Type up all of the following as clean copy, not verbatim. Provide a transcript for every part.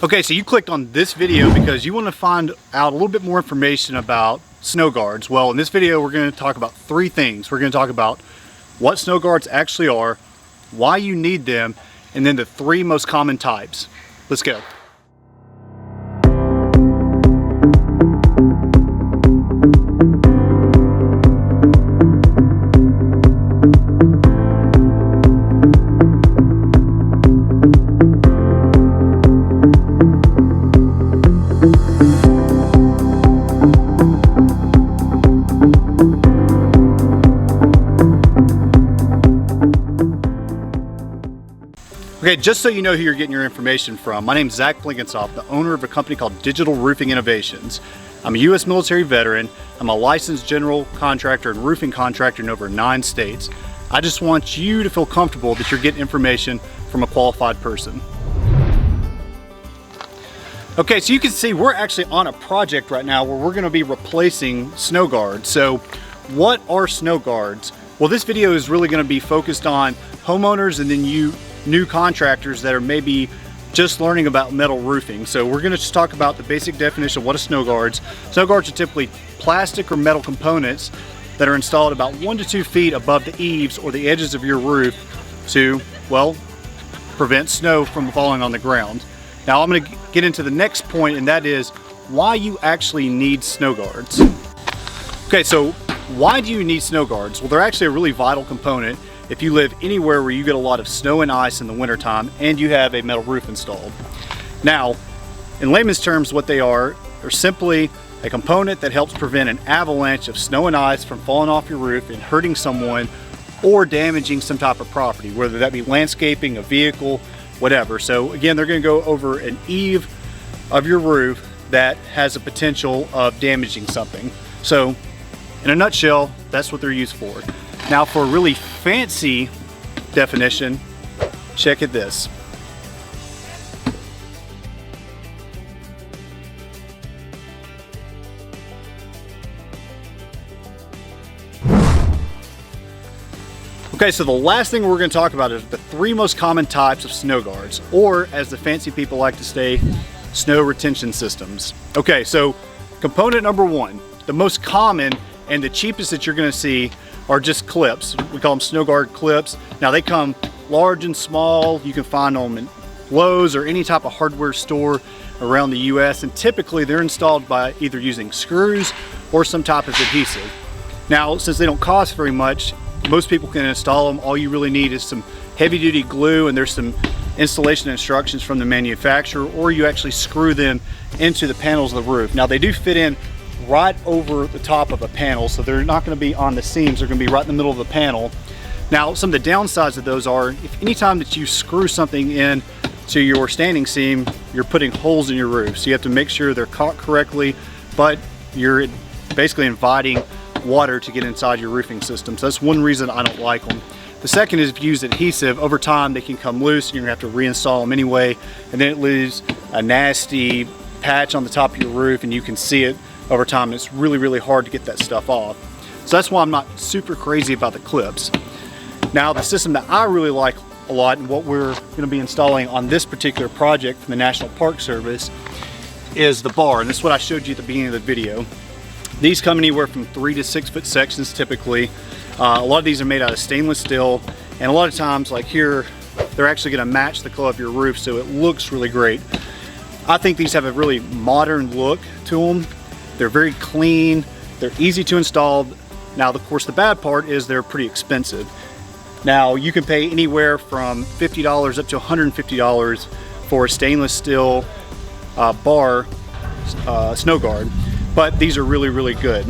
Okay, so you clicked on this video because you want to find out a little bit more information about snow guards. Well, in this video, we're going to talk about three things. We're going to talk about what snow guards actually are, why you need them, and then the three most common types. Let's go. Okay, just so you know who you're getting your information from, my name is Blenkinsopp, the owner of a company called Digital Roofing Innovations. I'm a U.S. military veteran. I'm a licensed general contractor and roofing contractor in over 9 states. I just want you to feel comfortable that you're getting information from a qualified person. Okay, so you can see we're actually on a project right now where we're going to be replacing snow guards. So what are snow guards? Well, this video is really going to be focused on homeowners and then you new contractors that are maybe just learning about metal roofing. So we're going to just talk about the basic definition of what is snow guards. Snow guards are typically plastic or metal components that are installed about 1 to 2 feet above the eaves or the edges of your roof to, well, prevent snow from falling on the ground. Now I'm going to get into the next point, and that is why you actually need snow guards. Okay, so why do you need snow guards? Well, they're actually a really vital component if you live anywhere where you get a lot of snow and ice in the wintertime and you have a metal roof installed. Now, in layman's terms, what they are simply a component that helps prevent an avalanche of snow and ice from falling off your roof and hurting someone or damaging some type of property, whether that be landscaping, a vehicle, whatever. So again, they're going to go over an eave of your roof that has a potential of damaging something. So in a nutshell, that's what they're used for. Now for a really fancy definition, check it this. Okay, so the last thing we're going to talk about is the 3 most common types of snow guards, or as the fancy people like to say, snow retention systems. Okay, so component number 1, the most common and the cheapest that you're going to see are just clips. We call them snow guard clips. Now they come large and small. You can find them in Lowe's or any type of hardware store around the US, and typically they're installed by either using screws or some type of adhesive. Now, since they don't cost very much, most people can install them. All you really need is some heavy duty glue, and there's some installation instructions from the manufacturer, or you actually screw them into the panels of the roof. Now they do fit in right over the top of a panel, so they're not going to be on the seams, they're going to be right in the middle of the panel. Now some of the downsides of those are, if anytime that you screw something in to your standing seam, you're putting holes in your roof, so you have to make sure they're caught correctly, but you're basically inviting water to get inside your roofing system. So that's one reason I don't like them. The second is if you use adhesive, over time they can come loose and you're going to have to reinstall them anyway, and then it leaves a nasty patch on the top of your roof and you can see it over time. It's really, really hard to get that stuff off. So that's why I'm not super crazy about the clips. Now the system that I really like a lot, and what we're going to be installing on this particular project from the National Park Service, is the bar. And this is what I showed you at the beginning of the video. These come anywhere from 3 to 6 foot sections typically. A lot of these are made out of stainless steel, and a lot of times, like here, they're actually going to match the color of your roof, so it looks really great. I think these have a really modern look to them. They're very clean, they're easy to install. Now, of course, the bad part is they're pretty expensive. Now, you can pay anywhere from $50 up to $150 for a stainless steel bar snow guard, but these are really, really good.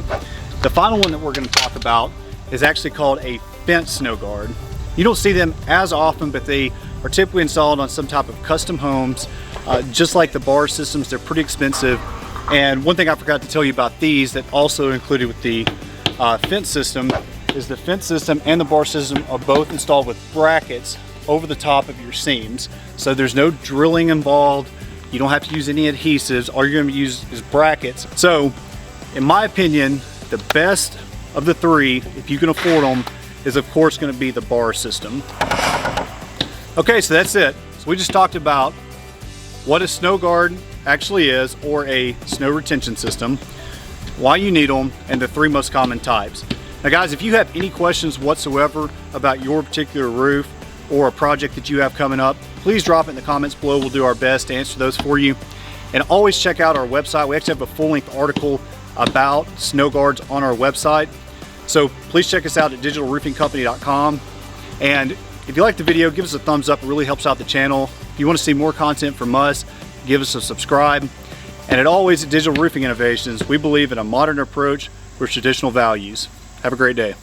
The final one that we're going to talk about is actually called a fence snow guard. You don't see them as often, but they are typically installed on some type of custom homes. Just like the bar systems, they're pretty expensive. And one thing I forgot to tell you about these that also included with the fence system is the fence system and the bar system are both installed with brackets over the top of your seams. So there's no drilling involved. You don't have to use any adhesives. All you're going to use is brackets. So in my opinion, the best of the 3, if you can afford them, is of course going to be the bar system. Okay, so that's it. So we just talked about what a snow guard actually is, or a snow retention system, why you need them, and the 3 most common types. Now guys, if you have any questions whatsoever about your particular roof or a project that you have coming up, please drop it in the comments below. We'll do our best to answer those for you. And always check out our website. We actually have a full-length article about snow guards on our website. So please check us out at digitalroofingcompany.com. And if you like the video, give us a thumbs up. It really helps out the channel. If you want to see more content from us, give us a subscribe. And always at Digital Roofing Innovations, we believe in a modern approach with traditional values. Have a great day.